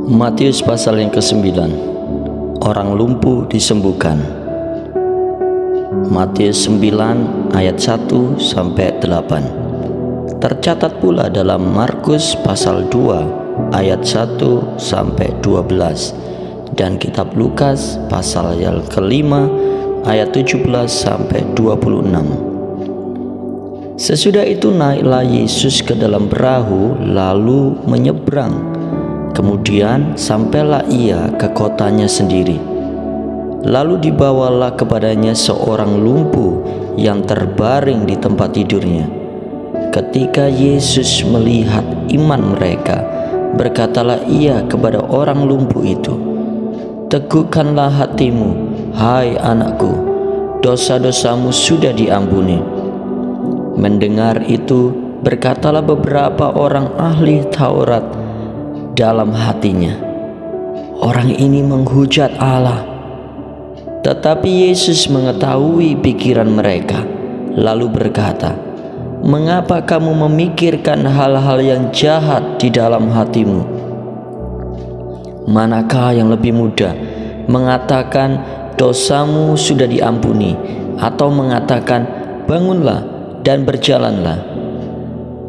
Matius pasal yang ke-9. Orang lumpuh disembuhkan. Matius 9 ayat 1 sampai 8. Tercatat pula dalam Markus pasal 2 ayat 1 sampai 12 dan kitab Lukas pasal yang ke-5 ayat 17 sampai 26. Sesudah itu naiklah Yesus ke dalam perahu lalu menyeberang. Kemudian sampailah ia ke kotanya sendiri. Lalu dibawalah kepadanya seorang lumpuh yang terbaring di tempat tidurnya. Ketika Yesus melihat iman mereka, berkatalah ia kepada orang lumpuh itu, "Teguhkanlah hatimu, hai anakku, dosa-dosamu sudah diampuni." Mendengar itu, berkatalah beberapa orang ahli Taurat dalam hatinya, "Orang ini menghujat Allah." Tetapi Yesus mengetahui pikiran mereka, lalu berkata, "Mengapa kamu memikirkan hal-hal yang jahat di dalam hatimu? Manakah yang lebih mudah, mengatakan dosamu sudah diampuni, atau mengatakan bangunlah dan berjalanlah?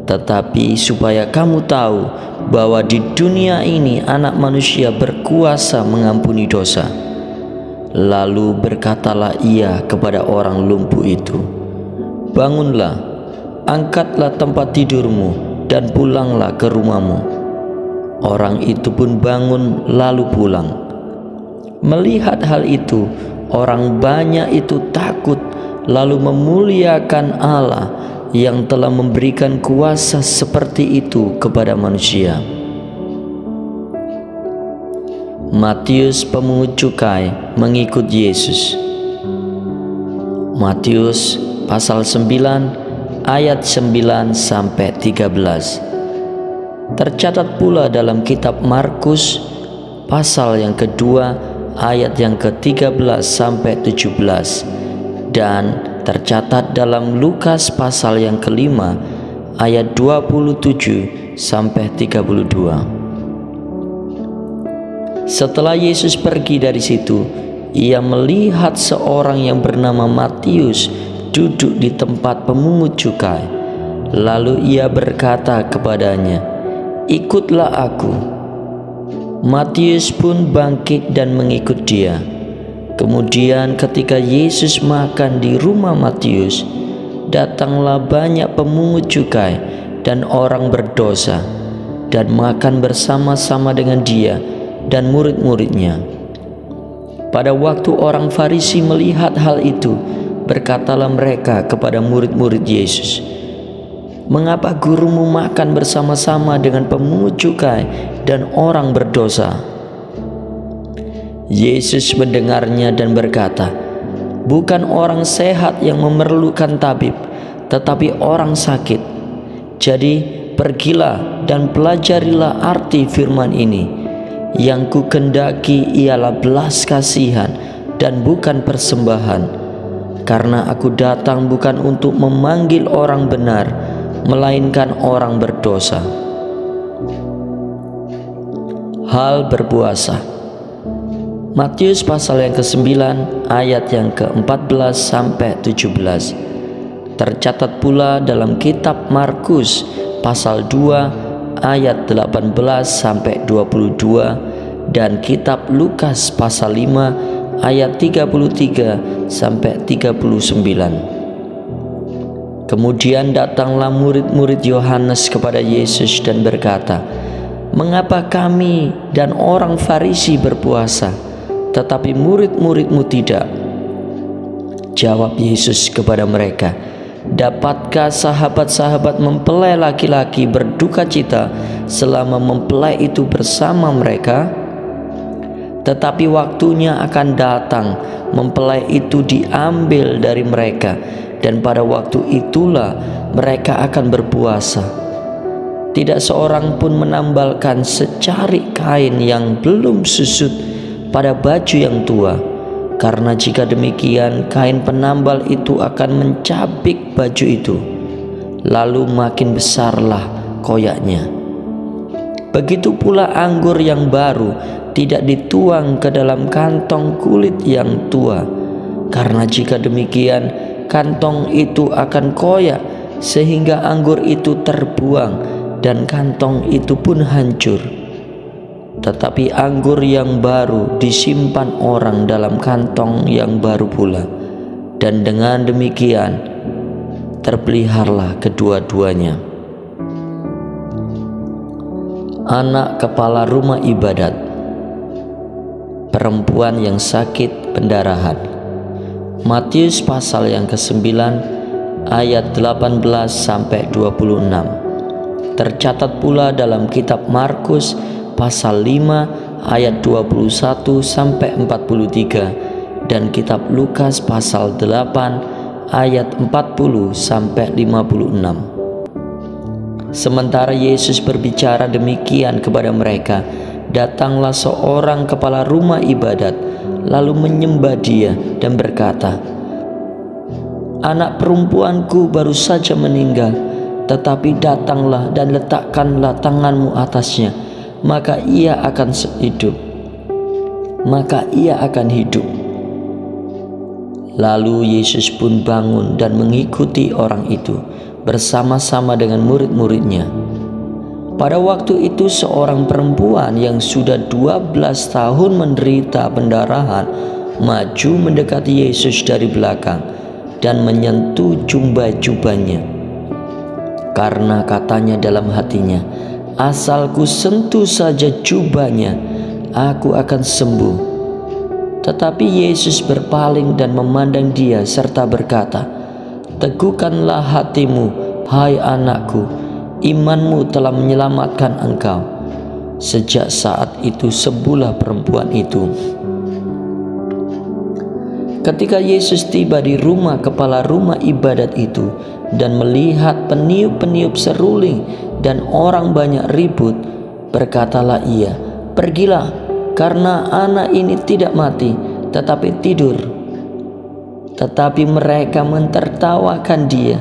Tetapi supaya kamu tahu bahwa di dunia ini Anak Manusia berkuasa mengampuni dosa." Lalu berkatalah ia kepada orang lumpuh itu, "Bangunlah, angkatlah tempat tidurmu dan pulanglah ke rumahmu." Orang itu pun bangun lalu pulang. Melihat hal itu, orang banyak itu takut lalu memuliakan Allah yang telah memberikan kuasa seperti itu kepada manusia. Matius pemungut cukai mengikut Yesus. Matius pasal 9 ayat 9 sampai 13. Tercatat pula dalam kitab Markus pasal yang kedua ayat yang ke-13 sampai 17 dan tercatat dalam Lukas pasal yang kelima ayat 27 sampai 32. Setelah Yesus pergi dari situ, ia melihat seorang yang bernama Matius duduk di tempat pemungut cukai. Lalu ia berkata kepadanya, "Ikutlah aku." Matius pun bangkit dan mengikut dia. Kemudian ketika Yesus makan di rumah Matius, datanglah banyak pemungut cukai dan orang berdosa dan makan bersama-sama dengan dia dan murid-muridnya. Pada waktu orang Farisi melihat hal itu, berkatalah mereka kepada murid-murid Yesus, "Mengapa gurumu makan bersama-sama dengan pemungut cukai dan orang berdosa?" Yesus mendengarnya dan berkata, "Bukan orang sehat yang memerlukan tabib, tetapi orang sakit. Jadi pergilah dan pelajarilah arti firman ini, yang ku kendaki ialah belas kasihan dan bukan persembahan. Karena aku datang bukan untuk memanggil orang benar, melainkan orang berdosa." Hal berpuasa. Matius pasal yang ke-9 ayat yang ke-14 sampai 17. Tercatat pula dalam kitab Markus pasal 2 ayat 18 sampai 22 dan kitab Lukas pasal 5 ayat 33 sampai 39. Kemudian datanglah murid-murid Yohanes kepada Yesus dan berkata, "Mengapa kami dan orang Farisi berpuasa, tetapi murid-muridmu tidak?" Jawab Yesus kepada mereka, "Dapatkah sahabat-sahabat mempelai laki-laki berduka cita selama mempelai itu bersama mereka? Tetapi waktunya akan datang, mempelai itu diambil dari mereka, dan pada waktu itulah mereka akan berpuasa. Tidak seorang pun menambalkan secarik kain yang belum susut pada baju yang tua, karena jika demikian kain penambal itu akan mencabik baju itu, lalu makin besarlah koyaknya. Begitu pula anggur yang baru tidak dituang ke dalam kantong kulit yang tua, karena jika demikian kantong itu akan koyak sehingga anggur itu terbuang dan kantong itu pun hancur. Tetapi anggur yang baru disimpan orang dalam kantong yang baru pula, dan dengan demikian terpeliharlah kedua-duanya. Anak kepala rumah ibadat, perempuan yang sakit pendarahan. Matius pasal yang ke-9 ayat 18 sampai 26. Tercatat pula dalam kitab Markus pasal 5 ayat 21 sampai 43 dan kitab Lukas pasal 8 ayat 40 sampai 56. Sementara Yesus berbicara demikian kepada mereka, datanglah seorang kepala rumah ibadat lalu menyembah dia dan berkata, "Anak perempuanku baru saja meninggal, tetapi datanglah dan letakkanlah tanganmu atasnya, maka ia akan hidup." Lalu Yesus pun bangun dan mengikuti orang itu bersama-sama dengan murid-muridnya. Pada waktu itu seorang perempuan yang sudah 12 tahun menderita pendarahan maju mendekati Yesus dari belakang dan menyentuh jubah-jubahnya, karena katanya dalam hatinya, "Asal ku sentuh saja jubahnya, aku akan sembuh." Tetapi Yesus berpaling dan memandang dia serta berkata, "Teguhkanlah hatimu, hai anakku, imanmu telah menyelamatkan engkau." Sejak saat itu sembuhlah perempuan itu. Ketika Yesus tiba di rumah kepala rumah ibadat itu dan melihat peniup-peniup seruling dan orang banyak ribut, berkatalah ia, "Pergilah, karena anak ini tidak mati, tetapi tidur." Tetapi mereka mentertawakan dia.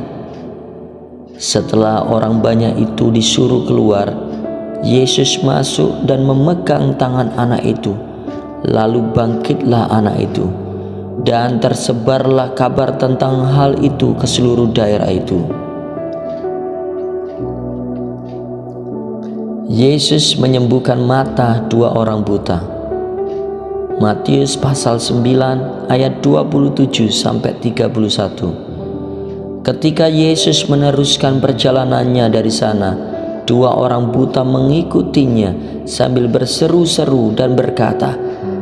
Setelah orang banyak itu disuruh keluar, Yesus masuk dan memegang tangan anak itu. Lalu bangkitlah anak itu, dan tersebarlah kabar tentang hal itu ke seluruh daerah itu. Yesus menyembuhkan mata 2 orang buta. Matius pasal 9 ayat 27 sampai 31. Ketika Yesus meneruskan perjalanannya dari sana, 2 orang buta mengikutinya sambil berseru-seru dan berkata,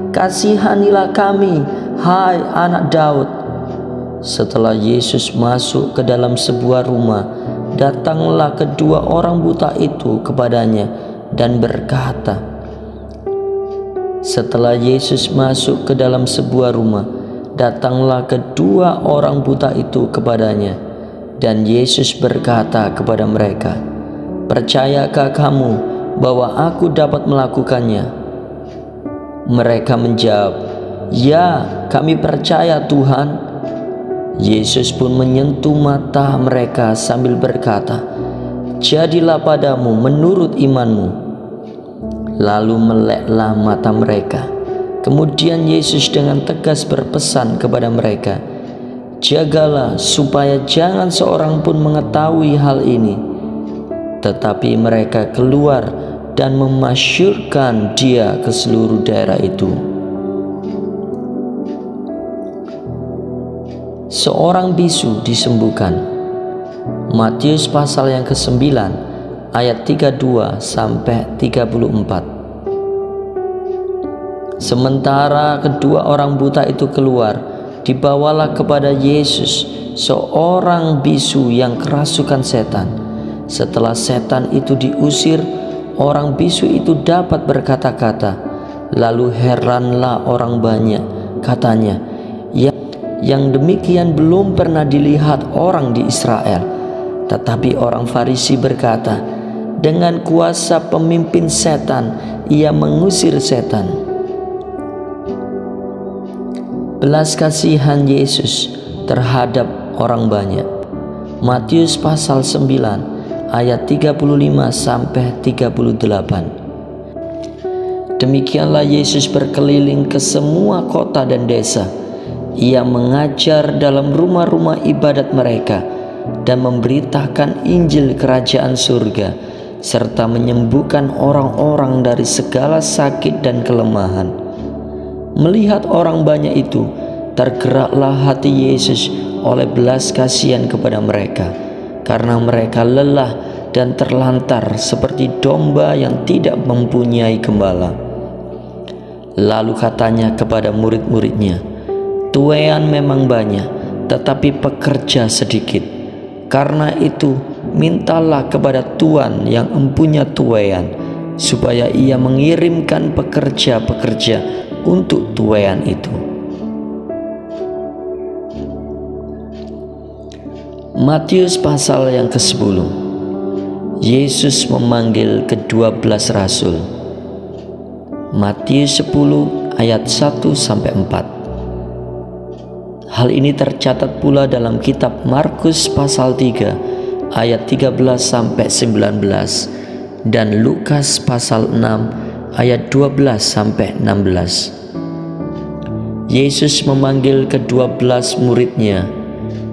"Kasihanilah kami, hai anak Daud." Setelah Yesus masuk ke dalam sebuah rumah, datanglah kedua orang buta itu kepadanya dan berkata, Setelah Yesus masuk ke dalam sebuah rumah, datanglah kedua orang buta itu kepadanya, dan Yesus berkata kepada mereka, "Percayakah kamu bahwa aku dapat melakukannya?" Mereka menjawab, "Ya, kami percaya Tuhan." Yesus pun menyentuh mata mereka sambil berkata, "Jadilah padamu menurut imanmu." Lalu meleklah mata mereka. Kemudian Yesus dengan tegas berpesan kepada mereka, "Jagalah supaya jangan seorang pun mengetahui hal ini." Tetapi mereka keluar dan memasyurkan dia ke seluruh daerah itu. Seorang bisu disembuhkan. Matius pasal yang ke-9 ayat 32 sampai 34. Sementara kedua orang buta itu keluar, dibawalah kepada Yesus seorang bisu yang kerasukan setan. Setelah setan itu diusir, orang bisu itu dapat berkata-kata. Lalu heranlah orang banyak, katanya, yang demikian belum pernah dilihat orang di Israel. Tetapi orang Farisi berkata, dengan kuasa pemimpin setan ia mengusir setan. Belas kasihan Yesus terhadap orang banyak. Matius pasal 9 ayat 35 sampai 38. Demikianlah Yesus berkeliling ke semua kota dan desa. Ia mengajar dalam rumah-rumah ibadat mereka dan memberitakan Injil Kerajaan Surga, serta menyembuhkan orang-orang dari segala sakit dan kelemahan. Melihat orang banyak itu, tergeraklah hati Yesus oleh belas kasihan kepada mereka, karena mereka lelah dan terlantar seperti domba yang tidak mempunyai gembala. Lalu katanya kepada murid-muridnya, "Tuaian memang banyak, tetapi pekerja sedikit. Karena itu, mintalah kepada Tuan yang empunya tuaian, supaya ia mengirimkan pekerja-pekerja untuk tuaian itu." Matius pasal yang ke-10. Yesus memanggil ke-12 rasul. Matius 10 ayat 1-4. Hal ini tercatat pula dalam kitab Markus pasal 3 ayat 13-19 dan Lukas pasal 6 ayat 12-16. Yesus memanggil ke-12 muridnya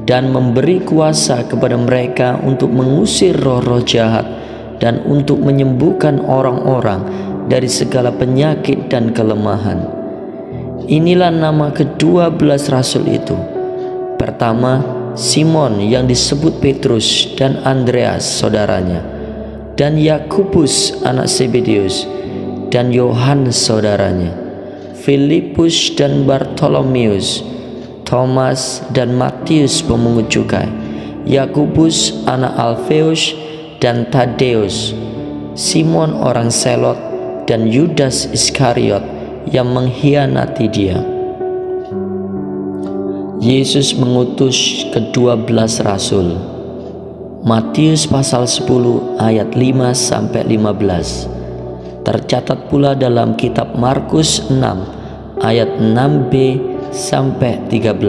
dan memberi kuasa kepada mereka untuk mengusir roh-roh jahat dan untuk menyembuhkan orang-orang dari segala penyakit dan kelemahan. Inilah nama ke-12 rasul itu. Pertama, Simon yang disebut Petrus dan Andreas saudaranya, dan Yakobus anak Zebedeus dan Yohanes saudaranya, Filipus dan Bartolomeus, Thomas dan Matius pemungut cukai, Yakobus anak Alfeus dan Tadeus, Simon orang Selot, dan Yudas Iskariot yang mengkhianati dia. Yesus mengutus ke-12 rasul. Matius pasal 10 ayat 5-15. Tercatat pula dalam kitab Markus 6 ayat 6b-13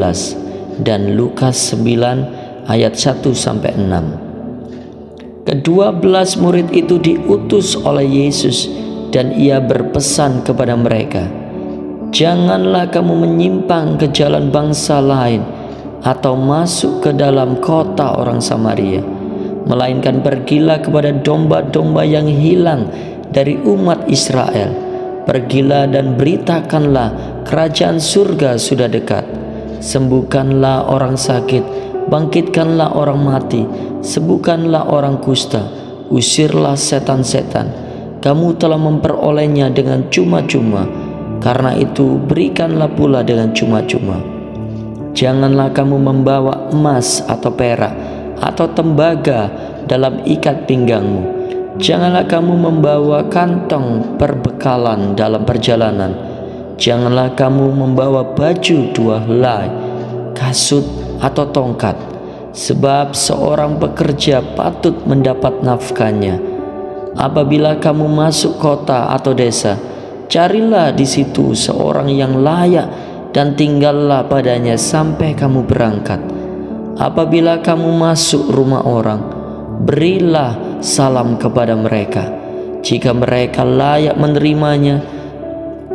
dan Lukas 9 ayat 1-6. Ke-12 murid itu diutus oleh Yesus dan ia berpesan kepada mereka, "Janganlah kamu menyimpang ke jalan bangsa lain atau masuk ke dalam kota orang Samaria, melainkan pergilah kepada domba-domba yang hilang dari umat Israel. Pergilah dan beritakanlah kerajaan surga sudah dekat. Sembuhkanlah orang sakit, bangkitkanlah orang mati, sembuhkanlah orang kusta, usirlah setan-setan. Kamu telah memperolehnya dengan cuma-cuma, karena itu berikanlah pula dengan cuma-cuma. Janganlah kamu membawa emas atau perak atau tembaga dalam ikat pinggangmu. Janganlah kamu membawa kantong perbekalan dalam perjalanan. Janganlah kamu membawa baju 2 helai, kasut atau tongkat, sebab seorang pekerja patut mendapat nafkahnya. Apabila kamu masuk kota atau desa, carilah di situ seorang yang layak dan tinggallah padanya sampai kamu berangkat. Apabila kamu masuk rumah orang, berilah salam kepada mereka. Jika mereka layak menerimanya,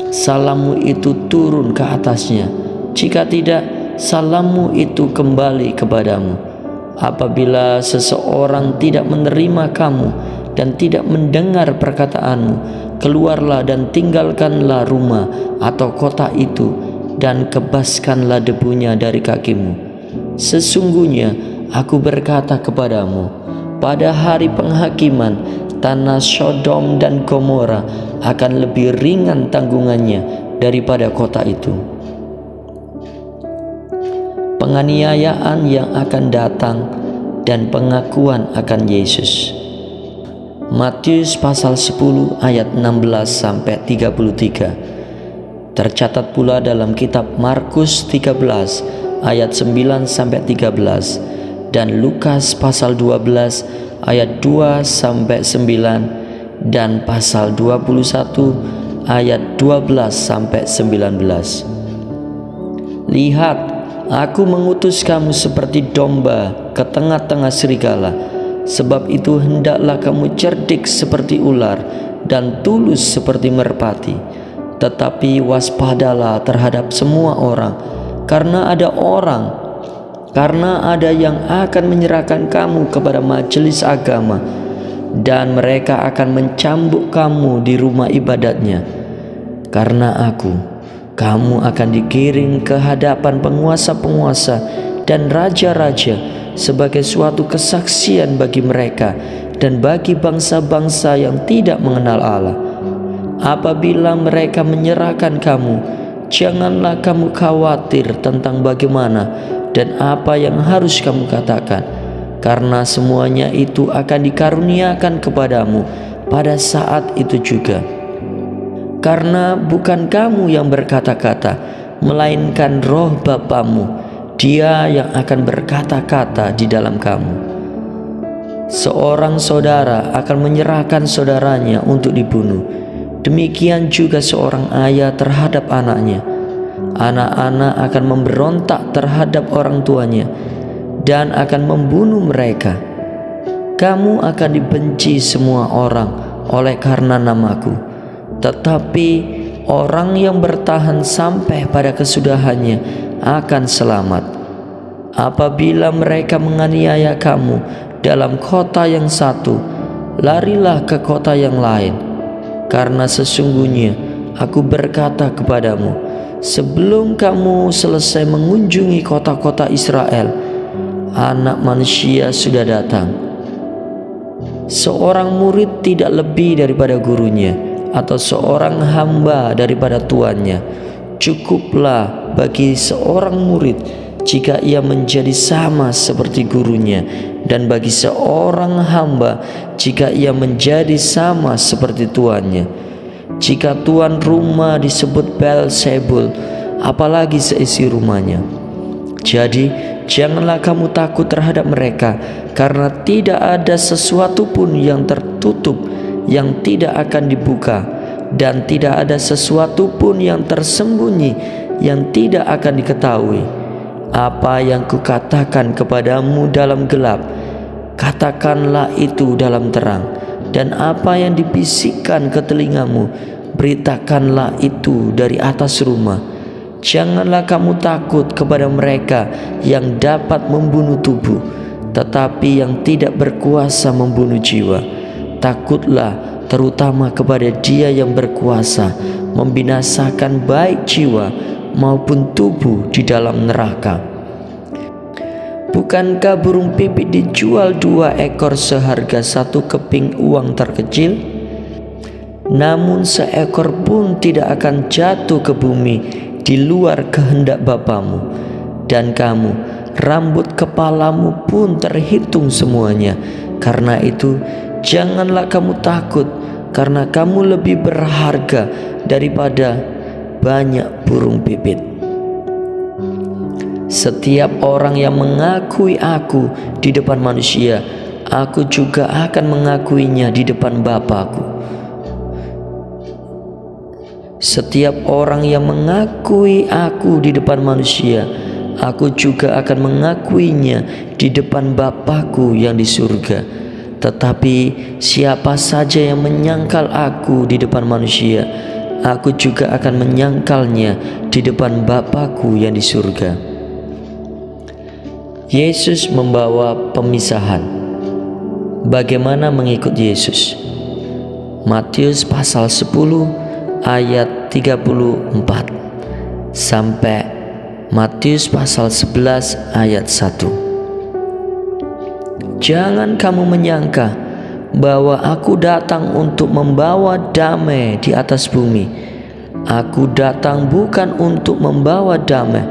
salammu itu turun ke atasnya. Jika tidak, salammu itu kembali kepadamu. Apabila seseorang tidak menerima kamu dan tidak mendengar perkataanmu, keluarlah dan tinggalkanlah rumah atau kota itu dan kebaskanlah debunya dari kakimu. Sesungguhnya aku berkata kepadamu, pada hari penghakiman tanah Sodom dan Gomora akan lebih ringan tanggungannya daripada kota itu. Penganiayaan yang akan datang dan pengakuan akan Yesus. Matius pasal 10 ayat 16-33. Tercatat pula dalam kitab Markus 13 ayat 9-13 dan Lukas pasal 12 ayat 2-9 dan pasal 21 ayat 12-19. Lihat, aku mengutus kamu seperti domba ke tengah-tengah serigala. Sebab itu hendaklah kamu cerdik seperti ular dan tulus seperti merpati. Tetapi waspadalah terhadap semua orang, karena ada yang akan menyerahkan kamu kepada majelis agama, dan mereka akan mencambuk kamu di rumah ibadatnya. Karena aku, kamu akan digiring ke hadapan penguasa-penguasa dan raja-raja sebagai suatu kesaksian bagi mereka dan bagi bangsa-bangsa yang tidak mengenal Allah. Apabila mereka menyerahkan kamu, janganlah kamu khawatir tentang bagaimana dan apa yang harus kamu katakan, karena semuanya itu akan dikaruniakan kepadamu pada saat itu juga. Karena bukan kamu yang berkata-kata, melainkan Roh Bapamu, Dia yang akan berkata-kata di dalam kamu. Seorang saudara akan menyerahkan saudaranya untuk dibunuh. Demikian juga seorang ayah terhadap anaknya. Anak-anak akan memberontak terhadap orang tuanya dan akan membunuh mereka. Kamu akan dibenci semua orang oleh karena namaku, tetapi orang yang bertahan sampai pada kesudahannya akan selamat. Apabila mereka menganiaya kamu dalam kota yang satu, larilah ke kota yang lain. Karena sesungguhnya aku berkata kepadamu, sebelum kamu selesai mengunjungi kota-kota Israel, Anak Manusia sudah datang. Seorang murid tidak lebih daripada gurunya, atau seorang hamba daripada tuannya. Cukuplah bagi seorang murid jika ia menjadi sama seperti gurunya, dan bagi seorang hamba jika ia menjadi sama seperti tuannya. Jika tuan rumah disebut Beelzebul, apalagi seisi rumahnya. Jadi janganlah kamu takut terhadap mereka, karena tidak ada sesuatu pun yang tertutup yang tidak akan dibuka, dan tidak ada sesuatu pun yang tersembunyi yang tidak akan diketahui. Apa yang kukatakan kepadamu dalam gelap, katakanlah itu dalam terang, dan apa yang dibisikkan ke telingamu, beritakanlah itu dari atas rumah. Janganlah kamu takut kepada mereka yang dapat membunuh tubuh, tetapi yang tidak berkuasa membunuh jiwa. Takutlah terutama kepada Dia yang berkuasa membinasakan baik jiwa maupun tubuh di dalam neraka. Bukankah burung pipit dijual 2 ekor seharga 1 keping uang terkecil? Namun seekor pun tidak akan jatuh ke bumi di luar kehendak Bapamu. Dan kamu, rambut kepalamu pun terhitung semuanya. Karena itu janganlah kamu takut, karena kamu lebih berharga daripada banyak burung pipit. Setiap orang yang mengakui aku di depan manusia, aku juga akan mengakuinya di depan Bapa-Ku. Setiap orang yang mengakui aku di depan manusia, aku juga akan mengakuinya di depan Bapa-Ku yang di surga. Tetapi siapa saja yang menyangkal aku di depan manusia, aku juga akan menyangkalnya di depan Bapa-Ku yang di surga. Yesus membawa pemisahan. Bagaimana mengikut Yesus? Matius pasal 10 ayat 34 sampai Matius pasal 11 ayat 1. Jangan kamu menyangka bahwa aku datang untuk membawa damai di atas bumi. Aku datang bukan untuk membawa damai,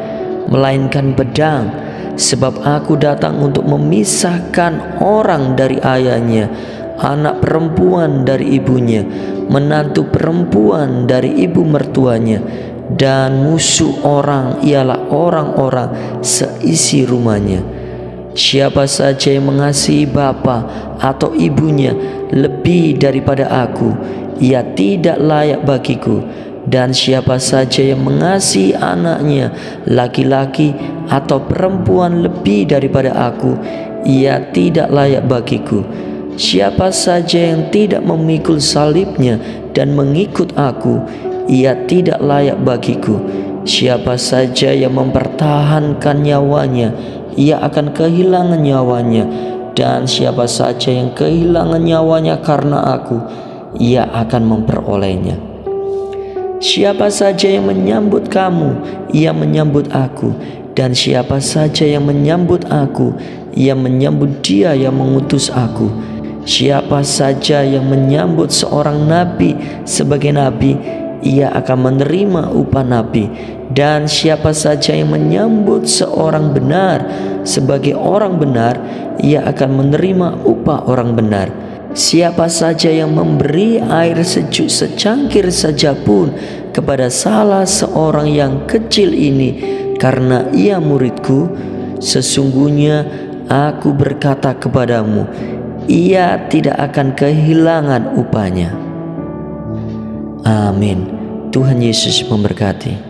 melainkan pedang. Sebab aku datang untuk memisahkan orang dari ayahnya, anak perempuan dari ibunya, menantu perempuan dari ibu mertuanya, dan musuh orang ialah orang-orang seisi rumahnya. Siapa saja yang mengasihi bapa atau ibunya lebih daripada aku, ia tidak layak bagiku. Dan siapa saja yang mengasihi anaknya laki-laki atau perempuan lebih daripada aku, ia tidak layak bagiku. Siapa saja yang tidak memikul salibnya dan mengikut aku, ia tidak layak bagiku. Siapa saja yang mempertahankan nyawanya, ia akan kehilangan nyawanya. Dan siapa saja yang kehilangan nyawanya karena aku, ia akan memperolehnya. Siapa saja yang menyambut kamu, ia menyambut aku. Dan siapa saja yang menyambut aku, ia menyambut Dia yang mengutus aku. Siapa saja yang menyambut seorang nabi sebagai nabi, ia akan menerima upah nabi. Dan siapa saja yang menyambut seorang benar sebagai orang benar, ia akan menerima upah orang benar. Siapa saja yang memberi air sejuk secangkir saja pun kepada salah seorang yang kecil ini karena ia muridku, sesungguhnya aku berkata kepadamu, ia tidak akan kehilangan upahnya. Amin. Tuhan Yesus memberkati.